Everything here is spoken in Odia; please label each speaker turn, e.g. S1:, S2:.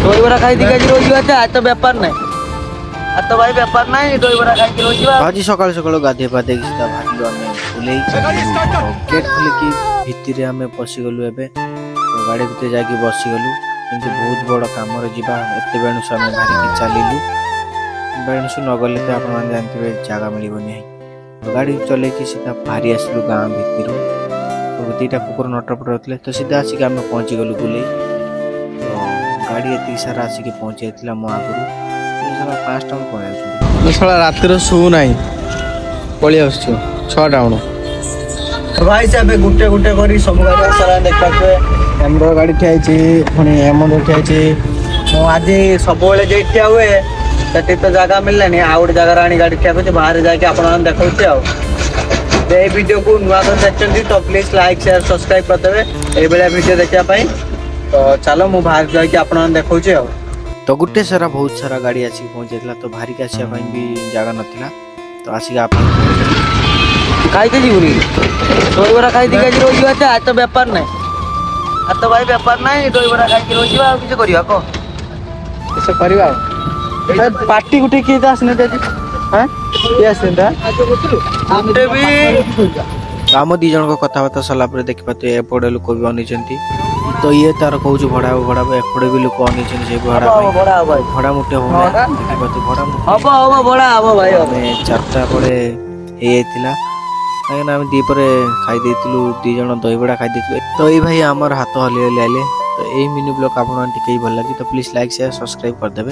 S1: দইবরা খাইতে গেছি রোজ আছে আর তো ব্যাপার নাই আর তো ভাই ব্যাপার নাই দইবরা খাইতে রোজ
S2: ଆଜି ସକାଳୁ ସକାଳୁ ଗାଧେଇ ପାଧେଇକି ସିଧା ବାହାରିଲୁ ଆମେ ବୁଲେଇ ଗେଟ୍ ଖୋଲିକି ଭିତରେ ଆମେ ପଶିଗଲୁ ଏବେ ତ ଗାଡ଼ି ଭିତରେ ଯାଇକି ବସିଗଲୁ କିନ୍ତୁ ବହୁତ ବଡ଼ କାମରେ ଯିବା ଏତେ ବେଣୁସୁ ଆମେ ବାହାରିକି ଚାଲିଲୁ ବେଣୁସୁ ନଗଲେ ତ ଆପଣମାନେ ଜାଣିଥିବେ ଜାଗା ମିଳିବନି ତ ଗାଡ଼ି ଚଲେଇକି ସିଧା ବାହାରି ଆସିଲୁ ଗାଁ ଭିତରୁ ତ ଦୁଇଟା କୁକୁର ନଟପଟ ଥିଲେ ତ ସିଧା ଆସିକି ଆମେ ପହଞ୍ଚିଗଲୁ ବୁଲେଇ ତ ଗାଡ଼ି ଏତିକି ସାରା ଆସିକି ପହଞ୍ଚି ଯାଇଥିଲା ମୋ ଆଗରୁ 5ଟା ବେଳେ ପଳେଇ ଆସୁଛନ୍ତି
S3: ଶଳା ରାତିରେ ଶୋଉ ନାହିଁ ପଳେଇ ଆସୁଛୁ 6ଟା ବେଳୁ
S1: ଭାଇ ସେ ଏବେ ଗୁଟେ ଗୁଟେ କରି ସବୁ ଗାଡ଼ି ସାରା ଦେଖିବାକୁ ଆମର ଗାଡ଼ି ଠିଆ ହେଇଛି ପୁଣି ଏମର ଠିଆ ହେଇଛି ମୁଁ ଆଜି ସବୁବେଳେ ଯେଠି ଠିଆ ହୁଏ ସେଠି ତ ଜାଗା ମିଳିଲାନି ଆଉ ଗୋଟେ ଜାଗାରେ ଆଣି ଗାଡ଼ି ଠିଆ କରୁଛି ବାହାରେ ଯାଇକି ଆପଣମାନଙ୍କୁ ଦେଖାଉଛି ଆଉ এই ভিডিওକୁ ନୂଆ କରି ଦେଖିଛନ୍ତି ତ ପ୍ଲିଜ୍ ଲାଇକ୍ ସେୟାର ସବସ୍କ୍ରାଇବ୍ କରିଦେବେ ଏଇଭଳିଆ ଭିଡ଼ିଓ ଦେଖିବା ପାଇଁ ତ ଚାଲ ମୁଁ ବାହାରେ ଯାଇକି ଆପଣମାନଙ୍କୁ ଦେଖାଉଛି ଆଉ
S2: ତ ଗୋଟେ ସାରା ବହୁତ ସାରା ଗାଡ଼ି ଆସିକି ପହଞ୍ଚାଇଥିଲା ତ ବାହାରିକି ଆସିବା ପାଇଁ ବି ଜାଗା ନଥିଲା ତ ଆସିକି ଆପଣ
S1: ଖାଇতে ଯିବୁନି দইবরা খাইতে গেছি রোজ আছে আর তো ব্যাপার নাই আর তো ভাই ব্যাপার নাই দইবরা খাইতে রোজ ଆଉ କିଛି କରିବା କହ
S3: କିସ କରିବା ଆଉ ପାର୍ଟି ଗୋଟେ କିଏ ତ ଆସିନାହାନ୍ତି ଆଜି ହଁ କିଏ ଆସିନାହାନ୍ତି
S1: ଗୁଟେ ବି
S2: ତ ଆମ ଦି ଜଣଙ୍କ କଥାବାର୍ତ୍ତା ସରିଲା ପରେ ଦେଖିପାରୁଥିବେ ଏପଟେ ଲୋକ ବି ଅନେଇଛନ୍ତି ତ ଇଏ ତାର କହୁଛି ଭଡ଼ା ହବ ଏପଟେ ବି ଲୋକ ଅନେଇଛନ୍ତି ସେଇ ଭଡ଼ା ପାଇଁ
S1: ଭଡ଼ା ହବ ଭାଇ
S2: ଭଡ଼ା ମୁଠେ ହଉନା ଦେଖିପାରୁଥିବେ ଭଡ଼ା ମୁଠେ
S1: ହବ ହବ ଭଡ଼ା ହବ ଭାଇ ହବ
S2: ଆମେ 4ଟା ବେଳେ ହେଇଯାଇଥିଲା କାହିଁକିନା ଆମେ ଦ୍ୱିପହରେ ଖାଇ ଦେଇଥିଲୁ 2 ଜଣ ଦହିବଡ଼ା ଖାଇ ଦେଇଥିଲୁ ତ ଏଇ ଭାଇ ଆମର ହାତ ହଲି ହଲି ଆଇଲେ ତ ଏଇ ମିନି ବ୍ଲଗ ଆପଣଙ୍କୁ ଟିକେ ଭଲ ଲାଗି ତ ପ୍ଲିଜ୍ ଲାଇକ୍ ସେୟାର ସବସ୍କ୍ରାଇବ୍ କରିଦେବେ।